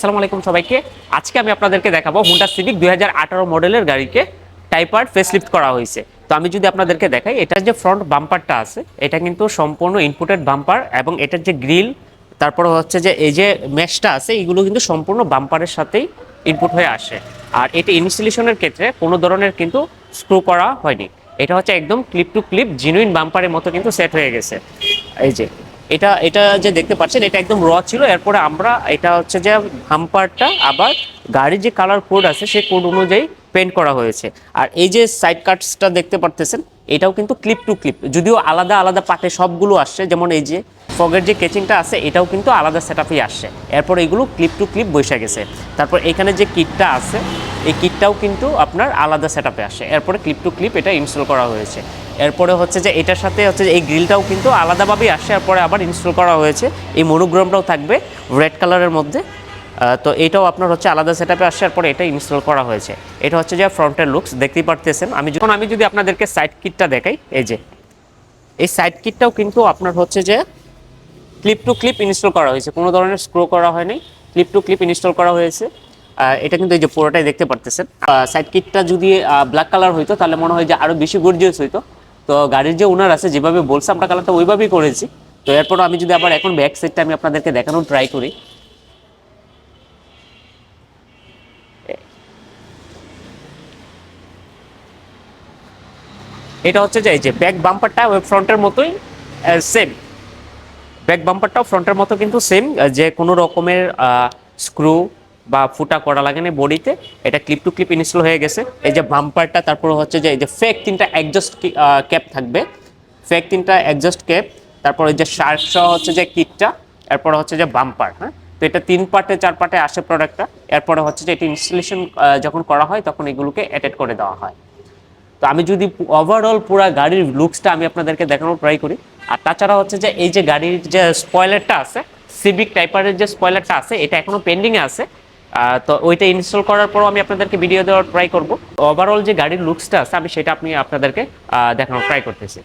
আসসালামু আলাইকুম সবাইকে। আজকে আমি আপনাদেরকে দেখাবো হুন্ডা সিভিক 2018 মডেলের গাড়িকে টাইপার ফেসলিফট করা হয়েছে। তো আমি যদি আপনাদেরকে দেখাই, এটার যে ফ্রন্ট বাম্পারটা আছে এটা কিন্তু সম্পূর্ণ ইনপুটেড বাম্পার, এবং এটার যে গ্রিল, তারপর হচ্ছে যে এই যে মেশটা আছে, এগুলো কিন্তু সম্পূর্ণ বাম্পারের সাথেই ইনপুট হয়ে আসে। আর এটা ইনস্টলেশনের ক্ষেত্রে কোনো ধরনের কিন্তু স্ক্রু করা হয়নি। এটা হচ্ছে একদম ক্লিপ টু ক্লিপ জেনুইন বাম্পারের মতো কিন্তু সেট হয়ে গেছে। এই যে এটা এটা যে দেখতে পাচ্ছেন, এটা একদম র ছিল। এরপরে আমরা এটা হচ্ছে যে বাম্পারটা আবার গাড়ির যে কালার কোড আছে সেই কোড অনুযায়ী পেন্ট করা হয়েছে। আর এই যে সাইড কাটসটা দেখতে পারতেছেন, এটাও কিন্তু ক্লিপ টু ক্লিপ, যদিও আলাদা আলাদা পার্টে সবগুলো আসছে। যেমন এই যে ফগের যে কেচিংটা আছে এটাও কিন্তু আলাদা সেটআপই আসছে। এরপর এগুলো ক্লিপ টু ক্লিপ বসে গেছে। তারপর এখানে যে কিটটা আছে এই কিটটাও কিন্তু আপনার আলাদা সেটআপে আসে। এরপরে ক্লিপ টু ক্লিপ এটা ইনস্টল করা হয়েছে। এরপরে হচ্ছে যে এটার সাথে হচ্ছে যে এই গ্রিলটাও কিন্তু আলাদাভাবেই আসে, এরপরে আবার ইনস্টল করা হয়েছে। এই মনোগ্রামটাও থাকবে রেড কালারের মধ্যে। তো এটাও আপনার হচ্ছে আলাদা সেটআপে আসছে, এরপরে এটা ইনস্টল করা হয়েছে। এটা হচ্ছে যে ফ্রন্টের লুকস দেখতেই পারতেছেন। আমি যদি আপনাদেরকে সাইড কিটটা দেখাই, এই যে এই সাইড কিটটাও কিন্তু আপনার হচ্ছে যে ক্লিপ টু ক্লিপ ইনস্টল করা হয়েছে, কোনো ধরনের স্ক্রু করা হয়নি, ক্লিপ টু ক্লিপ ইনস্টল করা হয়েছে। এটা কিন্তু এই যে পুরোটাই দেখতে পারতেছেন। সাইড কিটটা যদি ব্ল্যাক কালার হইতো তাহলে মনে হয় যে আরো বেশি গর্জিয়াস হইতো। তো গাড়ির যে ওনার আছে যেভাবে বলছে আমরা কালারটা ওইভাবেই করেছি। তো এরপর আমি যদি আবার এখন ব্যাক সাইডটা আমি আপনাদেরকে দেখানোর ট্রাই করি। এটা হচ্ছে যে এই যে ব্যাক বাম্পারটা ওই ফ্রন্টের মতোই সেম। ব্যাক বাম্পারটাও ফ্রন্টের মতো কিন্তু সেম, যে কোনো রকমের স্ক্রু বা ফুটা করা লাগে না বডিতে। এটা ক্লিপ টু ক্লিপ ইনস্টল হয়ে গেছে। এই যে বাম্পারটা, তারপর হচ্ছে যে এই যে ফেক তিনটা এক্সজস্ট ক্যাপ থাকবে, ফেক তিনটা এক্সজস্ট ক্যাপ। তারপর এই যে শার্ক সহ হচ্ছে যে কিটটা, এরপর হচ্ছে যে বাম্পার। হ্যাঁ, তো এটা 3 পার্টে 4 পার্টে আসে প্রোডাক্টটা। এরপরে হচ্ছে যে এটা ইনস্টলেশন যখন করা হয় তখন এগুলোকে অ্যাটাচ করে দেওয়া হয়। তো আমি যদি ওভারঅল পুরো গাড়ির লুকসটা আমি আপনাদেরকে দেখানোর ট্রাই করি। আর তাছাড়া হচ্ছে যে এই যে গাড়ির যে স্পয়লারটা আছে, সিভিক টাইপারের যে স্পয়লারটা আছে এটা এখনো পেন্ডিংয়ে আছে। তো ওইটা ইনস্টল করার পরও আমি আপনাদেরকে ভিডিও দেওয়ার ট্রাই করব। ওভারঅল যে গাড়ির লুকসটা আছে আমি সেটা আপনাদেরকে দেখানোর ট্রাই করতেছি।